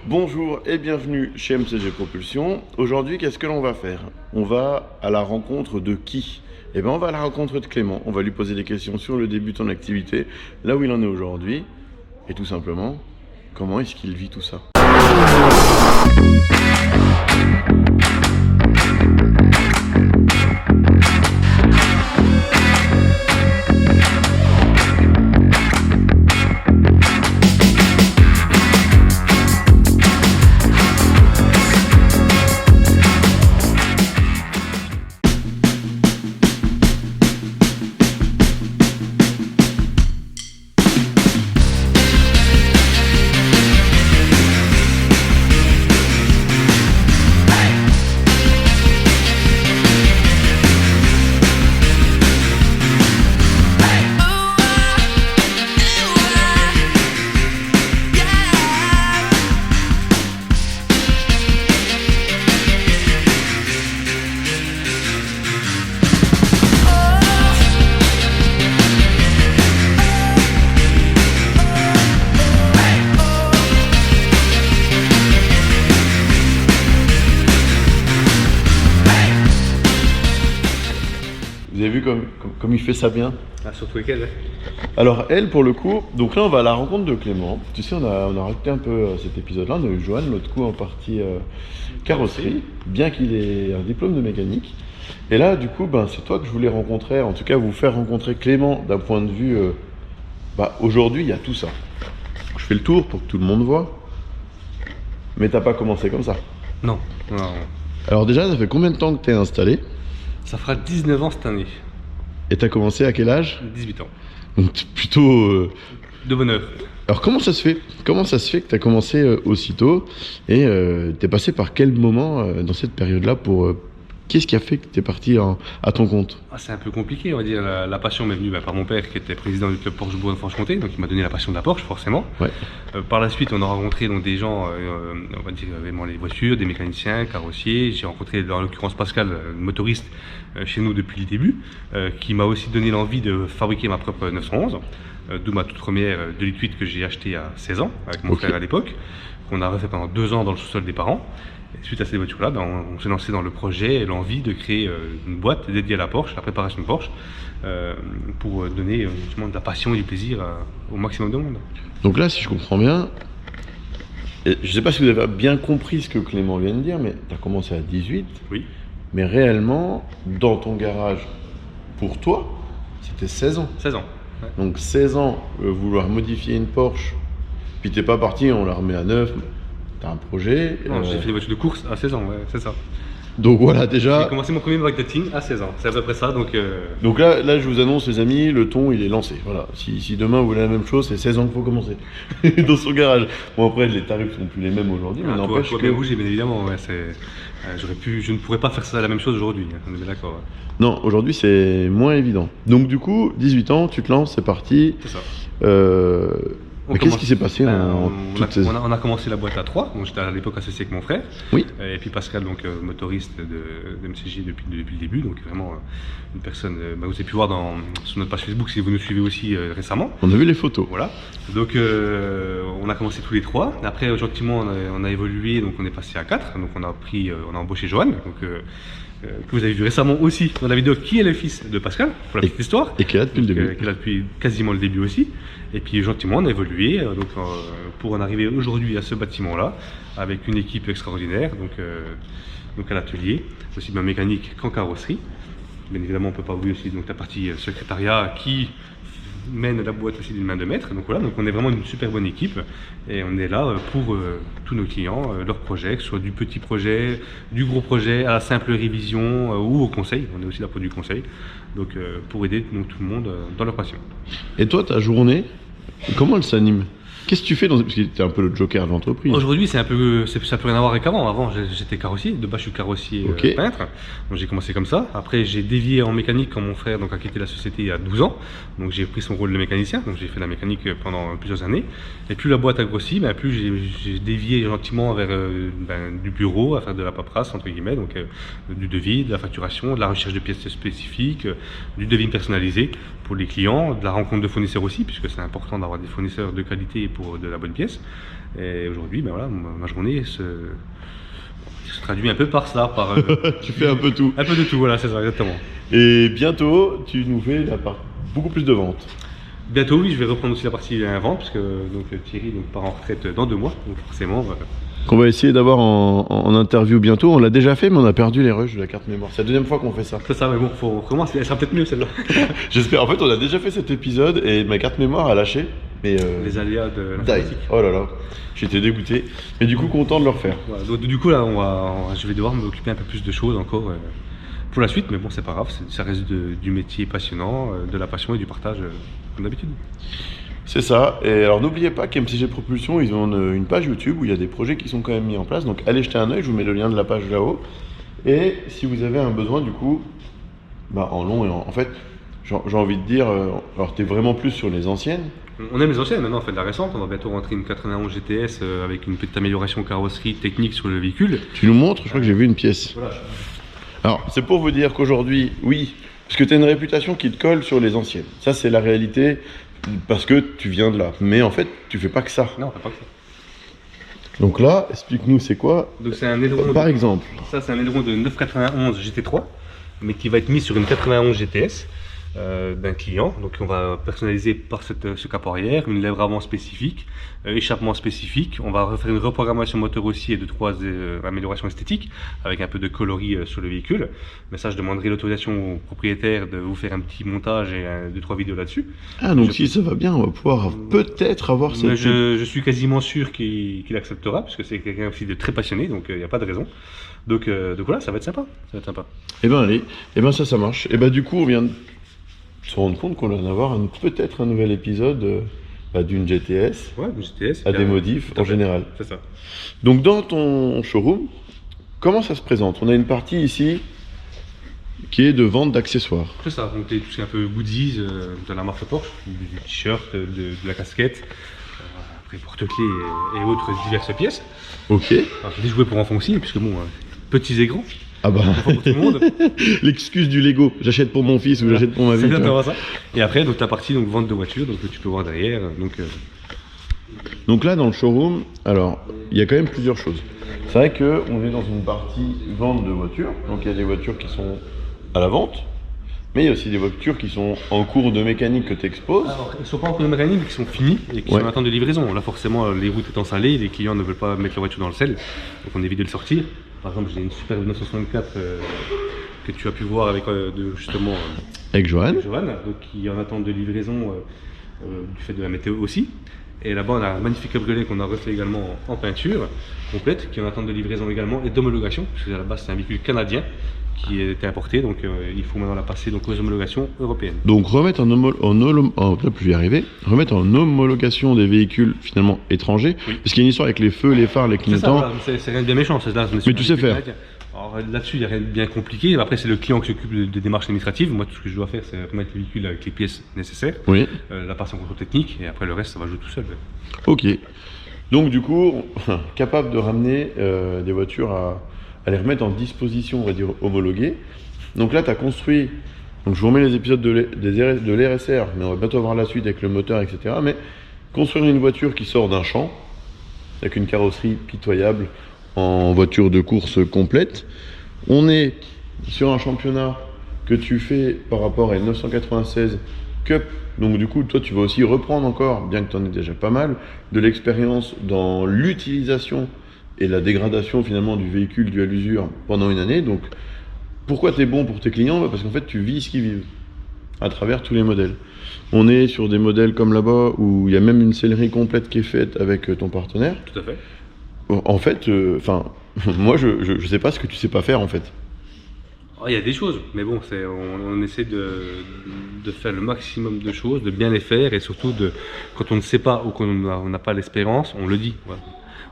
Bonjour et bienvenue chez MCG Propulsion. Aujourd'hui, qu'est-ce que l'on va faire? On va à la rencontre de qui? Eh bien, on va à la rencontre de Clément. On va lui poser des questions sur le début de son activité, là où il en est aujourd'hui, et tout simplement, comment est-ce qu'il vit tout ça? Vous avez vu comme il fait ça bien? Surtout avec elle. Alors elle, pour le coup, donc là on va à la rencontre de Clément. Tu sais, on a rajouté un peu cet épisode-là. On a eu Joanne, l'autre coup en partie carrosserie, bien qu'il ait un diplôme de mécanique. Et là, du coup, c'est toi que je voulais rencontrer, en tout cas vous faire rencontrer Clément d'un point de vue... aujourd'hui, il y a tout ça. Je fais le tour pour que tout le monde voit. Mais t'as pas commencé comme ça. Non. Alors déjà, ça fait combien de temps que t'es installé? Ça fera 19 ans cette année. Et t'as commencé à quel âge? 18 ans. Donc plutôt... De bonheur. Alors comment ça se fait? Comment ça se fait que tu as commencé aussitôt? Et tu es passé par quel moment dans cette période-là pour... Qu'est-ce qui a fait que tu es parti à ton compte? C'est un peu compliqué, on va dire. La passion m'est venue par mon père qui était président du club Porsche Bourgogne-Franche-Comté, donc il m'a donné la passion de la Porsche forcément. Ouais. Par la suite, on a rencontré donc, des gens, on va dire vraiment les voitures, des mécaniciens, carrossiers. J'ai rencontré en l'occurrence Pascal, motoriste chez nous depuis le début, qui m'a aussi donné l'envie de fabriquer ma propre 911. D'où ma toute première 2,8 litres que j'ai acheté à 16 ans avec mon frère à l'époque, qu'on a refait pendant 2 ans dans le sous-sol des parents. Et suite à ces voitures-là, on s'est lancé dans le projet et l'envie de créer une boîte dédiée à la Porsche, la préparation Porsche, pour donner justement de la passion et du plaisir au maximum de monde. Donc là, si je comprends bien, je ne sais pas si vous avez bien compris ce que Clément vient de dire, mais tu as commencé à 18. Oui. Mais réellement, dans ton garage, pour toi, c'était 16 ans. 16 ans. Ouais. Donc 16 ans, vouloir modifier une Porsche, puis t'es pas parti, on la remet à neuf. T'as un projet. Non, j'ai fait des voitures de course à 16 ans, ouais, c'est ça. Donc voilà, déjà. J'ai commencé mon premier marketing à 16 ans, c'est à peu près ça. Donc là, je vous annonce, les amis, le ton il est lancé. Voilà. Si demain vous voulez la même chose, c'est 16 ans qu'il faut commencer dans son garage. Bon, après, les tarifs sont plus les mêmes aujourd'hui, mais n'empêche toi, que. bien bougé, bien évidemment. Ouais, je ne pourrais pas faire ça la même chose aujourd'hui, on est bien d'accord. Ouais. Non, aujourd'hui c'est moins évident. Donc du coup, 18 ans, tu te lances, c'est parti. C'est ça. Mais qu'est-ce qui s'est passé on a commencé la boîte à 3, donc j'étais à l'époque associé avec mon frère. Oui. Et puis Pascal, donc motoriste de MCJ depuis le début, donc vraiment une personne, vous avez pu voir sur notre page Facebook si vous nous suivez aussi récemment. On a vu les photos. Voilà. Donc on a commencé tous les 3. Après, gentiment, on a évolué, donc on est passé à 4. Donc on a embauché Joanne, que vous avez vu récemment aussi dans la vidéo, qui est le fils de Pascal, pour la petite histoire. Et qui est là depuis le début. Qui est là depuis quasiment le début aussi. Et puis gentiment on a évolué pour en arriver aujourd'hui à ce bâtiment-là, avec une équipe extraordinaire, donc à l'atelier, aussi bien mécanique qu'en carrosserie. Bien évidemment on ne peut pas oublier aussi donc, la partie secrétariat qui mène la boîte aussi d'une main de maître. Donc voilà, donc on est vraiment une super bonne équipe et on est là pour tous nos clients, leurs projets, que ce soit du petit projet, du gros projet, à la simple révision ou au conseil. On est aussi là pour du conseil, donc pour aider donc, tout le monde dans leur passion. Et toi, ta journée, comment elle s'anime? Qu'est-ce que tu fais parce que tu es un peu le joker de l'entreprise? Aujourd'hui, ça peut rien à voir avec avant. Avant, j'étais carrossier. De base, je suis carrossier peintre. Donc, j'ai commencé comme ça. Après, j'ai dévié en mécanique quand mon frère a quitté la société il y a 12 ans. Donc, j'ai pris son rôle de mécanicien. Donc, j'ai fait la mécanique pendant plusieurs années. Et plus la boîte a grossi, plus j'ai dévié gentiment vers du bureau, à faire de la paperasse, entre guillemets. Donc, du devis, de la facturation, de la recherche de pièces spécifiques, du devis personnalisé pour les clients, de la rencontre de fournisseurs aussi, puisque c'est important d'avoir des fournisseurs de qualité pour de la bonne pièce. Et aujourd'hui, ben voilà, ma journée se traduit un peu par ça, par Tu fais un peu tout. un peu de tout, voilà, c'est ça, exactement. Et bientôt, tu nous fais beaucoup plus de ventes. Bientôt, oui, je vais reprendre aussi la partie vente, parce que donc, Thierry part en retraite dans 2 mois, donc forcément. Qu'on va essayer d'avoir en interview bientôt. On l'a déjà fait, mais on a perdu les rushs de la carte mémoire. C'est la deuxième fois qu'on fait ça. C'est ça, mais bon, faut recommencer, elle sera peut-être mieux celle-là. J'espère. En fait, on a déjà fait cet épisode et ma carte mémoire a lâché. Mais Les aléas de die. l'informatique. Oh là là, j'étais dégoûté. Mais du coup, content de le refaire. Voilà, donc, du coup, là, je vais devoir m'occuper un peu plus de choses encore pour la suite, mais bon, c'est pas grave, ça reste du métier passionnant, de la passion et du partage, comme d'habitude. C'est ça. Et alors, n'oubliez pas qu'MCG Propulsion, ils ont une page YouTube où il y a des projets qui sont quand même mis en place. Donc, allez jeter un œil. Je vous mets le lien de la page là-haut. Et si vous avez un besoin, du coup, en long et en fait, j'ai envie de dire, alors tu es vraiment plus sur les anciennes. On aime les anciennes, maintenant on fait de la récente, on va bientôt rentrer une 91 GTS avec une petite amélioration carrosserie technique sur le véhicule. Tu nous montres, je crois que j'ai vu une pièce. Voilà. Alors, c'est pour vous dire qu'aujourd'hui, oui, parce que tu as une réputation qui te colle sur les anciennes. Ça, c'est la réalité, parce que tu viens de là. Mais en fait, tu fais pas que ça. Non, on fait pas que ça. Donc là, explique-nous, c'est quoi? Donc c'est un aileron. Par exemple. Ça, c'est un aileron de 991 GT3, mais qui va être mis sur une 91 GTS. D'un client, donc on va personnaliser par ce capot arrière, une lèvre avant spécifique, échappement spécifique, on va refaire une reprogrammation moteur aussi et 2-3 améliorations esthétiques avec un peu de coloris sur le véhicule, mais ça je demanderai l'autorisation au propriétaire de vous faire un petit montage et 2-3 vidéos là-dessus. Ah donc si ça va bien, on va pouvoir peut-être avoir cette... Je suis quasiment sûr qu'il acceptera, parce que c'est quelqu'un aussi de très passionné, donc il n'y a pas de raison. Donc voilà, ça va être sympa, ça va être sympa. Eh ben allez, eh ben ça marche. Et ben du coup on vient de se rendre compte qu'on va en avoir peut-être un nouvel épisode d'une GTS, ouais, une GTS à des modifs en général. C'est ça. Donc dans ton showroom, comment ça se présente? On a une partie ici qui est de vente d'accessoires. C'est ça, donc tout ce qui est un peu goodies de la marque Porsche, du t-shirt, de la casquette, après porte-clés et autres diverses pièces. Ok. Alors, des jouets pour enfants aussi, puisque bon, petits et grands. Ah bah, pour tout le monde. L'excuse du Lego, j'achète pour mon fils ou j'achète pour ma vie. C'est exactement ça. Et après, donc, ta partie donc, vente de voitures, donc tu peux voir derrière. Donc là, dans le showroom, alors, il y a quand même plusieurs choses. C'est vrai qu'on est dans une partie vente de voitures, donc il y a des voitures qui sont à la vente, mais il y a aussi des voitures qui sont en cours de mécanique que tu exposes. Alors, ils ne sont pas en cours de mécanique, mais qui sont finis et qui sont en attente de livraison. Là, forcément, les routes étant salées, les clients ne veulent pas mettre la voiture dans le sel, donc on évite de le sortir. Par exemple, j'ai une super 964 que tu as pu voir avec justement avec Johan, donc qui est en attente de livraison du fait de la météo aussi. Et là-bas, on a un magnifique cabriolet qu'on a refait également en peinture complète, qui est en attente de livraison également et d'homologation, parce que à la base, c'est un véhicule canadien qui a été importé, donc il faut maintenant la passer donc, aux homologations européennes. Donc remettre remettre en homologation des véhicules finalement étrangers, oui. Parce qu'il y a une histoire avec les feux, les phares, les clignotants. C'est rien de bien méchant, c'est là. Mais tu sais faire. Alors là-dessus, il n'y a rien de bien compliqué. Après, c'est le client qui s'occupe des démarches administratives. Moi, tout ce que je dois faire, c'est remettre le véhicule avec les pièces nécessaires, oui. La passer en contrôle technique, et après le reste, ça va jouer tout seul. Ok. Donc du coup, capable de ramener des voitures à les remettre en disposition, on va dire homologuée. Donc là, tu as construit, donc je vous remets les épisodes de l'RSR, mais on va bientôt voir la suite avec le moteur, etc. Mais construire une voiture qui sort d'un champ, avec une carrosserie pitoyable, en voiture de course complète. On est sur un championnat que tu fais par rapport à une 996 Cup. Donc du coup, toi, tu vas aussi reprendre encore, bien que tu en aies déjà pas mal, de l'expérience dans l'utilisation et la dégradation finalement du véhicule dû à l'usure pendant une année. Donc pourquoi tu es bon pour tes clients? Parce qu'en fait, tu vis ce qu'ils vivent à travers tous les modèles. On est sur des modèles comme là-bas où il y a même une sellerie complète qui est faite avec ton partenaire. Tout à fait. En fait, moi je sais pas ce que tu sais pas faire en fait. Il y a des choses, mais bon, on essaie de faire le maximum de choses, de bien les faire, et surtout quand on ne sait pas ou qu'on n'a pas l'expérience, on le dit. Voilà.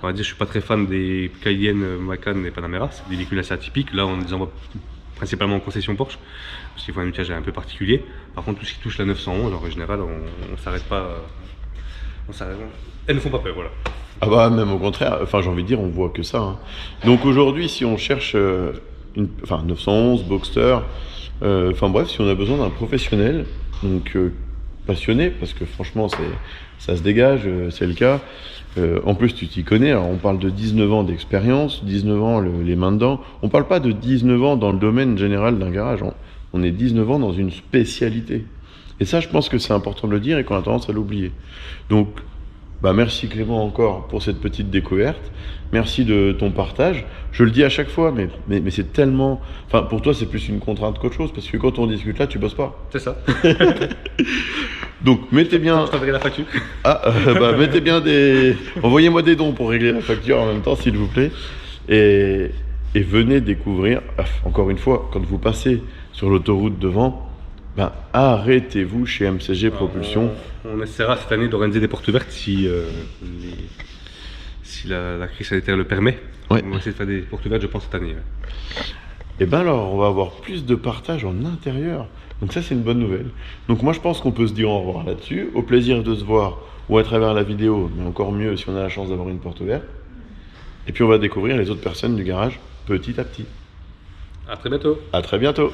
On va dire, je suis pas très fan des Cayenne, Macan et Panamera, c'est des véhicules assez atypiques. Là, on les envoie principalement en concession Porsche, parce qu'il faut un outillage un peu particulier. Par contre, tout ce qui touche la 911, en général, on s'arrête pas. Elles ne font pas peur, voilà. Ah bah même au contraire, j'ai envie de dire, on voit que ça. Hein. Donc aujourd'hui, si on cherche 911, Boxster, bref, si on a besoin d'un professionnel, donc passionné, parce que franchement, ça se dégage, c'est le cas. En plus, tu t'y connais, alors on parle de 19 ans d'expérience, 19 ans les mains dedans. On parle pas de 19 ans dans le domaine général d'un garage, on est 19 ans dans une spécialité. Et ça, je pense que c'est important de le dire et qu'on a tendance à l'oublier. Donc, merci Clément encore pour cette petite découverte. Merci de ton partage. Je le dis à chaque fois, mais c'est tellement... Enfin, pour toi, c'est plus une contrainte qu'autre chose, parce que quand on discute là, tu bosses pas. C'est ça. Donc, mettez bien... Je t'enverrai la facture. Mettez bien des... Envoyez-moi des dons pour régler la facture en même temps, s'il vous plaît. Et venez découvrir, encore une fois, quand vous passez sur l'autoroute devant, arrêtez-vous chez MCG Propulsion. On essaiera cette année d'organiser des portes ouvertes si la crise sanitaire le permet. Ouais. On va essayer de faire des portes ouvertes, je pense, cette année. Ouais. Et alors, on va avoir plus de partage en intérieur. Donc ça, c'est une bonne nouvelle. Donc moi, je pense qu'on peut se dire au revoir là-dessus. Au plaisir de se voir ou à travers la vidéo, mais encore mieux si on a la chance d'avoir une porte ouverte. Et puis on va découvrir les autres personnes du garage petit à petit. À très bientôt. À très bientôt.